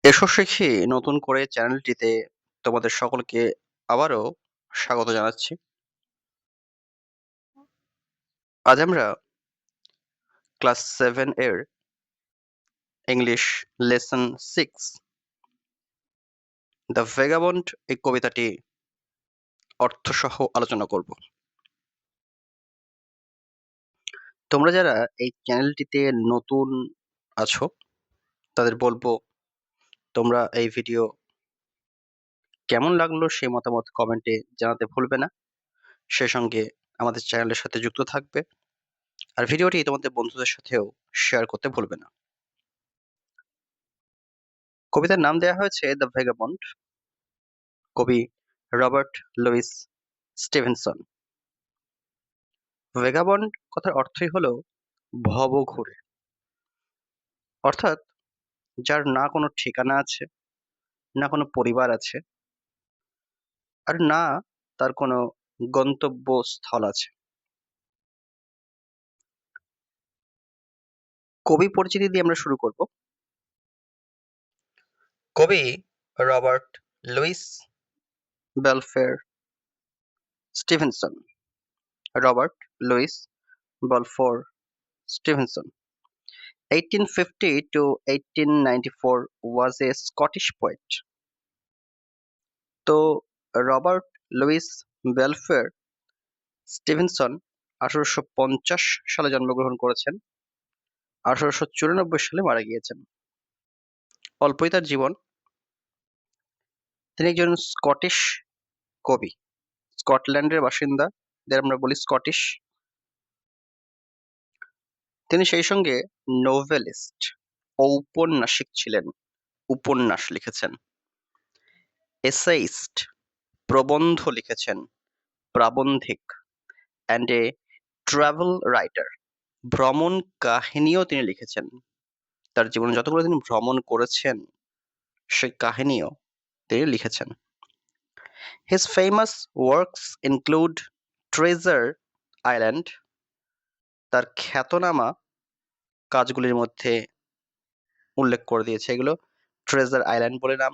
এসো শিখি নতুন করে চ্যানেলটিতে তোমাদের সকলকে আবারও স্বাগত জানাচ্ছি। আজ আমরা ক্লাস 7 এর ইংলিশ লেসন 6 দ্য ভেগাবন্ড এই কবিতাটি অর্থসহ আলোচনা করব। তোমরা যারা এই চ্যানেলটিতে নতুন আছো তাদের বলবো তোমরা এই ভিডিও কেমন লাগলো সেই মতামত কমেন্টে জানাতে ভুলবে না। সেই সঙ্গে আমাদের চ্যানেলের সাথে যুক্ত থাকবে আর ভিডিওটি তোমাদের বন্ধুদের সাথেও শেয়ার করতে ভুলবে না। কবিতার নাম দেওয়া হয়েছে দ্য ভেগাবন্ড, কবি রবার্ট লুইস স্টিভেনসন। ভেগাবন্ড কথার অর্থই হলো ভবঘুরে, অর্থাৎ যার না কোনো ঠিকানা আছে, না কোনো পরিবার আছে, আর না তার কোনো গন্তব্যস্থল আছে। কবি পরিচিতি দিয়ে আমরা শুরু করব। কবি Robert Louis Balfour Stevenson. Robert Louis Balfour Stevenson 1850 to 1894 was a Scottish poet. তো রবার্ট লুইস বেলফেয়ার স্টিভেনসন 1850 সালে জন্মগ্রহণ করেছেন, 1894 সালে মারা গিয়েছেন। অল্পই তার জীবন। তিনি একজন স্কটিশ কবি, স্কটল্যান্ডের বাসিন্দা, যাদের আমরা বলি স্কটিশ। তিনি সেই সঙ্গে নোভেলিস্ট, ঔপন্যাসিক ছিলেন, উপন্যাস লিখেছেন। এসেইস্ট, প্রবন্ধ লিখেছেন, প্রাবন্ধিক, অ্যান্ড এ ট্রাভেল রাইটার, ভ্রমণ কাহিনীও তিনি লিখেছেন। তার জীবনে যতগুলো তিনি ভ্রমণ করেছেন সেই কাহিনীও তিনি লিখেছেন। His famous works include Treasure Island, তার খ্যাতনামা কাজগুলির মধ্যে উল্লেখ করে দিয়েছে এগুলো। ট্রেজার আইল্যান্ড বলে নাম,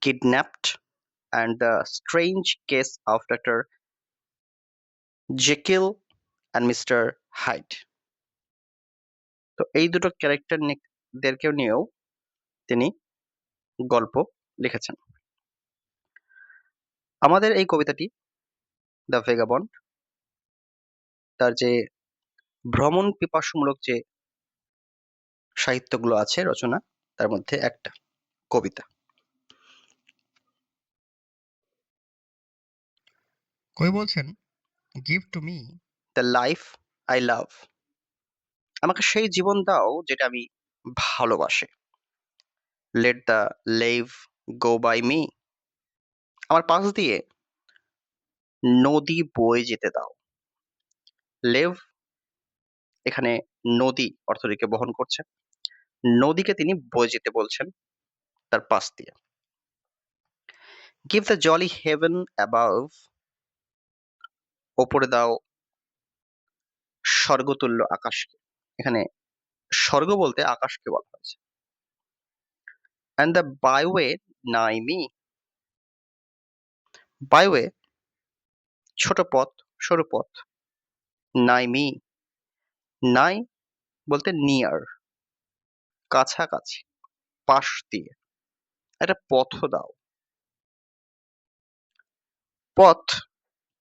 kidnapped and the strange case of doctor Jekyll and mister hide. তো এই দুটো ক্যারেক্টারদেরকেও নিয়েও তিনি গল্প লিখেছেন। আমাদের এই কবিতাটি দ্য ভেগাবন্ড, তার যে ভ্রমণ পিপাসুমূলক যে সাহিত্যগুলো আছে, রচনা, তার মধ্যে একটা কবিতা। কবি বলছেন, give to me the life I love, আমাকে সেই জীবন দাও যেটা আমি ভালোবাসি। Let the lave go by me, আমার পাশ দিয়ে নদী বয়ে যেতে দাও। লেভ এখানে নদী অর্থটিকে বহন করছে, নদীকে তিনি বয়ে যেতে বলছেন তার পাশ দিয়ে। Give the jolly heaven above, ওপরে দাও স্বর্গতুল্য আকাশকে। এখানে স্বর্গ বলতে আকাশকে বলা হয়েছে। অ্যান্ড দ্য বাইওয়ে নাই মি, বাইওয়ে ছোট পথ, সরু পথ, নাই মি, নাই বলতে নিয়ার, কাছাকাছি, পাশ দিয়ে, একটা পথ দাও। পথ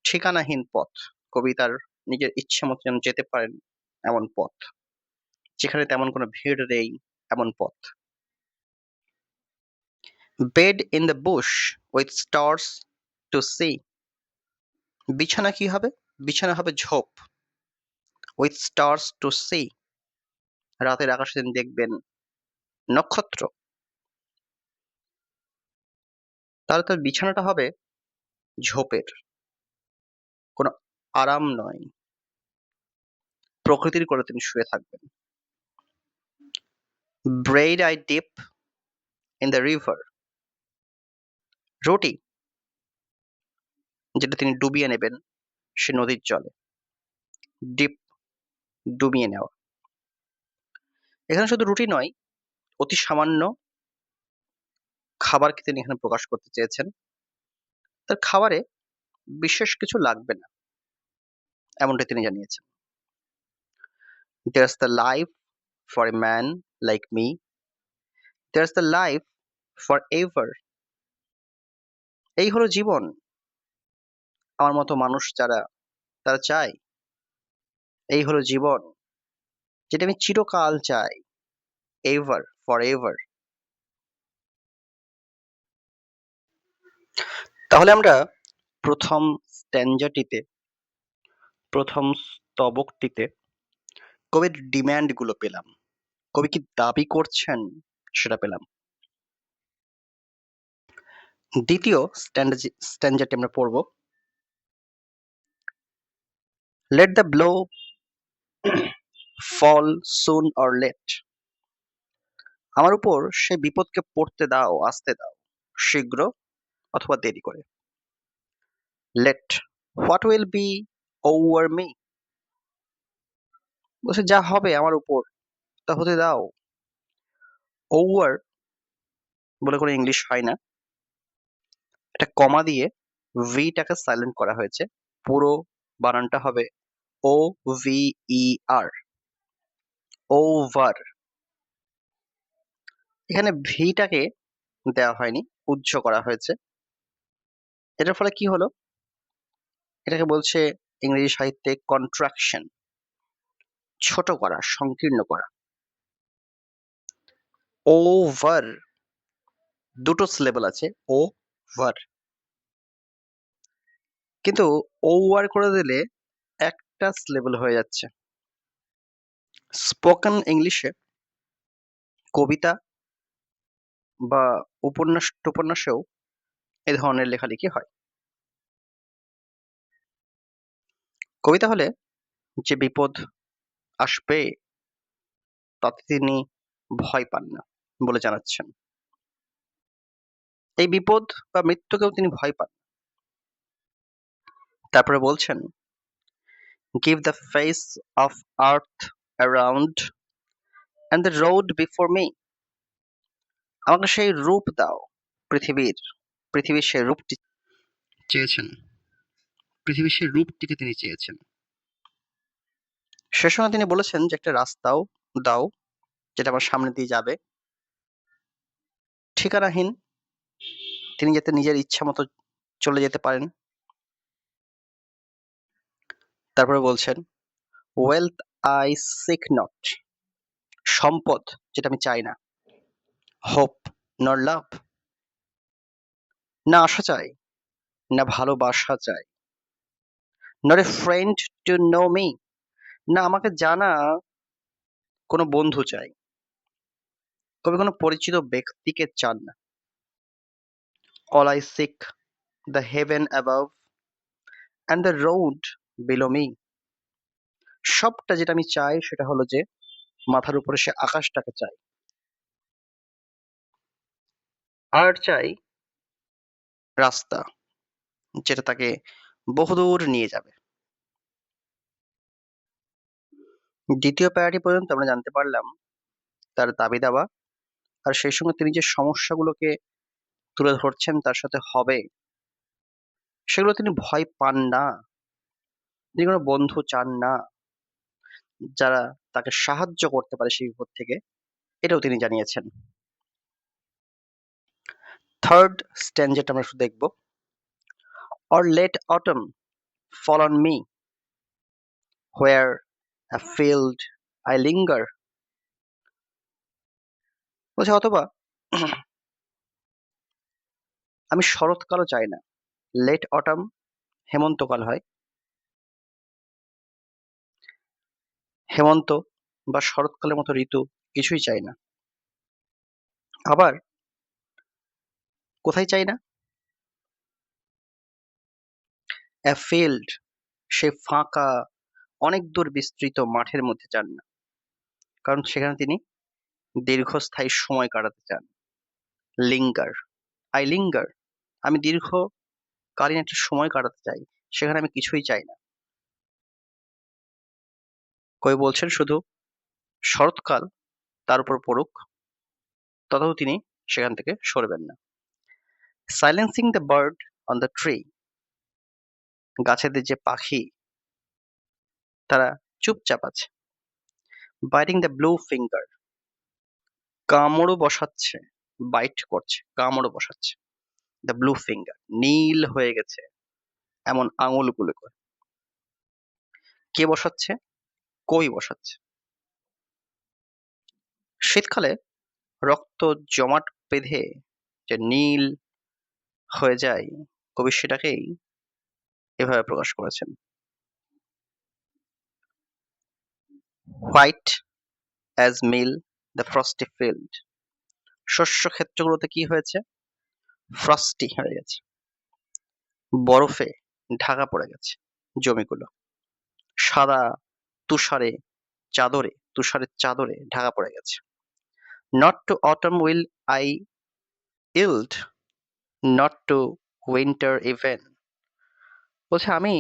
ঠিকানাহীন পথ, কবি তার নিজের ইচ্ছে মতো যেন যেতে পারেন এমন পথ, যেখানে তেমন কোনো ভিড় নেই এমন পথ। Bed in the bush with stars to see, বিছানা কি হবে? বিছানা হবে ঝোপ। উইথ স্টার্স টু সি, রাতের আকাশে তিনি দেখবেন নক্ষত্র। তাহলে তার বিছানাটা হবে ঝোপের, কোনো আরাম নয়, প্রকৃতির কোলে তিনি শুয়ে থাকবেন। Bread I deep in the river, রুটি যেটা তিনি ডুবিয়ে নেবেন সে নদীর জলে। ডিপ ডুবিয়ে নেওয়া। এখানে শুধু রুটি নয়, অতি সামান্য খাবারকে তিনি এখানে প্রকাশ করতে চেয়েছেন। তার খাবারে বিশেষ কিছু লাগবে না, এমনটাই তিনি জানিয়েছেন। There's the life for a man like me. There's the life forever. এই হলো জীবন। আমার মতো মানুষ যারা, তারা চায়, এই হলো জীবন যেটা আমি চিরকাল চাই। Ever, forever. তাহলে আমরা প্রথম স্ট্যাঞ্জাটিতে, প্রথম স্তবকটিতে কবির ডিমান্ড গুলো পেলাম। কবি কি দাবি করছেন সেটা পেলাম। দ্বিতীয় স্ট্যাঞ্জাটি আমরা পড়ব। Let the blow fall soon or late. আমার উপর সে বিপদকে পড়তে দাও, আসতে দাও, শীঘ্র অথবা দেরি করে। Let what will be over me. বলছে যা হবে আমার উপর তা হতে দাও। ওভার বলে কোনো ইংলিশ হয় না, এটা কমা দিয়ে ভিটাকে সাইলেন্ট করা হয়েছে। পুরো বানানটা হবে ও ভি ই আর, ওভার। এখানে ভিটাকে দেওয়া হয়নি, উজ্জ করা হয়েছে। এটার ফলে কি হলো? এটাকে বলছে ইংরেজি সাহিত্যে কন্ট্রাকশন, ছোট করা, সংকীর্ণ করা। ওভার দুটো সিলেবল আছে, ও ভার, কিন্তু ওভার করে দিলে একটা সিলেবল হয়ে যাচ্ছে। স্পোকেন ইংলিশে কবিতা বা উপন্যাসেও এই ধরনের লেখালেখি হয়। কবিতা হলে যে বিপদ আসবে তাতে তিনি ভয় পান না বলে জানাচ্ছেন। এই বিপদ বা মৃত্যুকেও তিনি ভয় পান। তারপরে বলছেন, give the face of earth around and the road before me. আমাকে সেই রূপ দাও পৃথিবীর, পৃথিবীর সেই রূপটি চেয়েছেন, পৃথিবীর সেই রূপটিকে তিনি চেয়েছেন। সে সময় তিনি বলেছেন যে একটা রাস্তাও দাও যেটা আমার সামনে দিয়ে যাবে, ঠিকানাহীন, তিনি যাতে নিজের ইচ্ছা মতো চলে যেতে পারেন। তারপরে বলছেন, ওয়েলথ আই সিক নট। সম্পদ যেটা আমি চাই না। হোপ নর লাভ, না আশা চাই, না ভালোবাসা চাই। Not a friend to know me, না আমাকে জানা কোনো বন্ধু চাই। কবি কোনো পরিচিত ব্যক্তিকে চান না। All I sick the haven above and the road below me. সবটা যেটা আমি চাই সেটা হলো যে মাথার উপরে সে আকাশটাকে চাই, আর চাই রাস্তা যেটা তাকে বহুদূর নিয়ে যাবে। দ্বিতীয় প্যারাটি পর্যন্ত আমরা জানতে পারলাম তার দাবি দাওয়া, আর সেই সঙ্গে তিনি যে সমস্যাগুলোকে তুলে ধরছেন তার সাথে হবে, সেগুলো তিনি ভয় পান না। তিনি কোনো বন্ধু চান না যারা তাকে সাহায্য করতে পারে সেই বিপদ থেকে, এটাও তিনি জানিয়েছেন। থার্ড স্ট্যাঞ্জাটা আমরা শুধু দেখব। Or let autumn fall on me where afield I linger. বলছে অথবা আমি শরৎকালও চাই না। লেট অটম হেমন্তকাল হয়, হেমন্ত বা শরৎকালের মতো ঋতু কিছুই চাই না। আবার কোথায় চাই না? অ্যা ফিল্ড, সে ফাঁকা অনেক দূর বিস্তৃত মাঠের মধ্যে চান না, কারণ সেখানে তিনি দীর্ঘস্থায়ী সময় কাটাতে চান। লিঙ্গার, আই লিঙ্গার, আমি দীর্ঘকালীন একটা সময় কাটাতে চাই, সেখানে আমি কিছুই চাই না। কবি বলছেন শুধু শরৎকাল তার উপর পড়ুক, তথাও তিনি সেখান থেকে সরবেন না। Silencing the bird on the tree, গাছেদের যে পাখি তারা চুপচাপ আছে। বাইটিং দ্য ব্লু ফিঙ্গার, কামড়ও বসাচ্ছে, বাইট করছে, কামড়ও বসাচ্ছে। দ্য ব্লু ফিঙ্গার, নীল হয়ে গেছে এমন আঙুলগুলো করে। কে বসাচ্ছে? কবি বসাচ্ছে। শীতকালে রক্ত জমাট বেঁধে যে নীল হয়ে যায়, কবি সেটাকেই এভাবে প্রকাশ করেছেন। White as meal the frosty field, শস্য ক্ষেত্রগুলোতে কি হয়েছে? ফ্রস্টি হয়ে গেছে, বরফে ঢাকা পড়ে গেছে জমিগুলো। সাদা তুষারে তুষারের চাদরে ঢাকা পড়ে গেছে। Not to autumn will I yield, not to winter even, বলছে আমি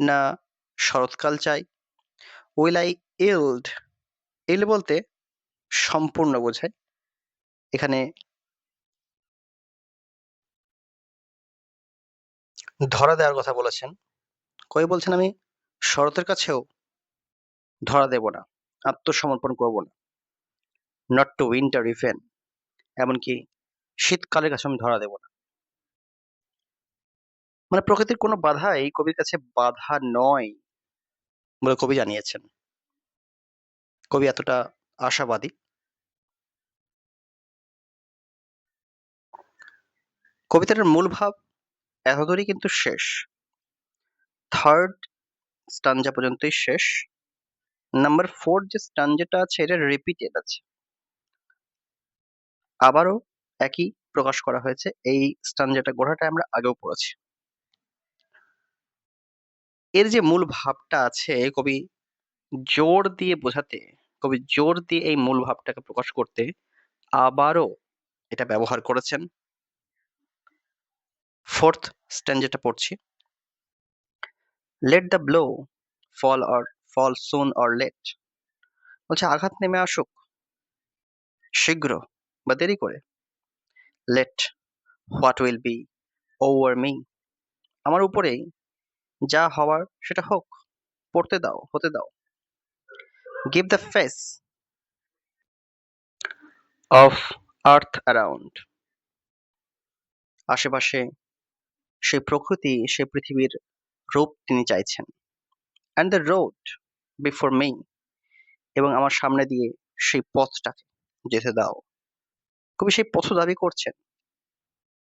না শরৎকাল চাই, উইল আই ইল্ড, ইল্ড বলতে সম্পূর্ণ বোঝায়। এখানে ধরা দেওয়ার কথা বলেছেন। কবি বলছেন আমি শরতের কাছেও ধরা দেব না, আত্মসমর্পণ করব না। নট টু উইন্টার ইভেন, এমনকি শীতকালের কাছে আমি ধরা দেব না। মানে প্রকৃতির কোনো বাধাই কবির কাছে বাধা নয় বলে কবি জানিয়েছেন। কবি এতটা আশাবাদী। কবিতাটার মূল ভাব এতদূরই কিন্তু শেষ। থার্ড স্টানজা পর্যন্তই শেষ। নাম্বার 4 যে স্টানজাটা আছে এটা রিপিটেড আছে, আবারও একই প্রকাশ করা হয়েছে। এই স্টানজাটা গোড়াটা আমরা আগেও পড়েছি। এর যে মূল ভাবটা আছে কবি জোর দিয়ে বোঝাতে, কবি জোর দিয়ে এই মূল ভাবটাকে প্রকাশ করতে আবারও এটা ব্যবহার করেছেন। ফোর্থ স্ট্যান্জাটা পড়ছি। Let the blow fall soon or late, বলছে আঘাত নেমে আসুক শীঘ্র বা দেরি করে। Let what will be over me, আমার উপরেই যা হওয়ার সেটা হোক, পড়তে দাও, হতে দাও। Give the face of earth around, আশেপাশে সেই প্রকৃতি, সেই পৃথিবীর রূপ তিনি চাইছেন। And the road before me, এবং আমার সামনে দিয়ে সেই পথটাকে যেতে দাও। কবি সেই পথ দাবি করছেন,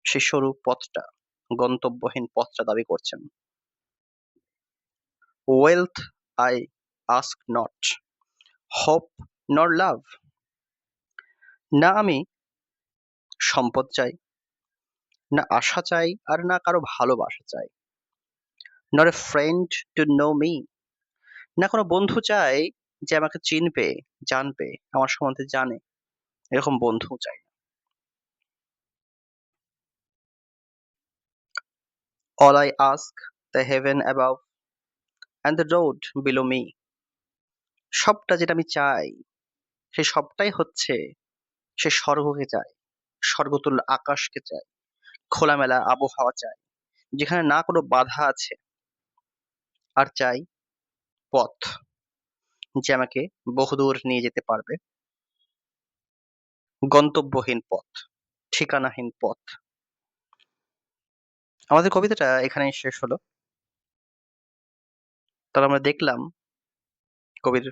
সেই সরু পথটা, গন্তব্যহীন পথটা দাবি করছেন। Wealth I ask not, hope নর লাভ, না আমি সম্পদ চাই, না আশা চাই, আর না কারো ভালোবাসা চাই। Not a friend to know me, না কোনো বন্ধু চাই যে আমাকে চিনবে, জানবে, আমার সম্বন্ধে জানে, এরকম বন্ধু চাই। All I ask the haven above and the road below me, সবটা যেটা আমি চাই সেই সবটাই হচ্ছে সে স্বর্গকে চায়, স্বর্গতুল্য আকাশকে চায়, খোলামেলা আবহাওয়া চায় যেখানে না কোনো বাধা আছে। আর চাই পথ যে আমাকে বহুদূর নিয়ে যেতে পারবে, গন্তব্যহীন পথ, ঠিকানাহীন পথ। আমাদের কবিতাটা এখানেই শেষ হলো। তাহলে আমরা দেখলাম কবির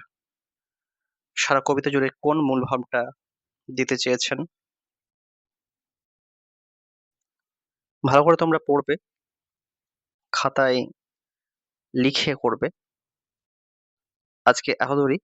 সারা কবিতা জুড়ে কোন মূল ভাবটা দিতে চেয়েছেন। ভালো করে তোমরা পড়বে, খাতায় লিখে করবে। আজকে এতদূরই।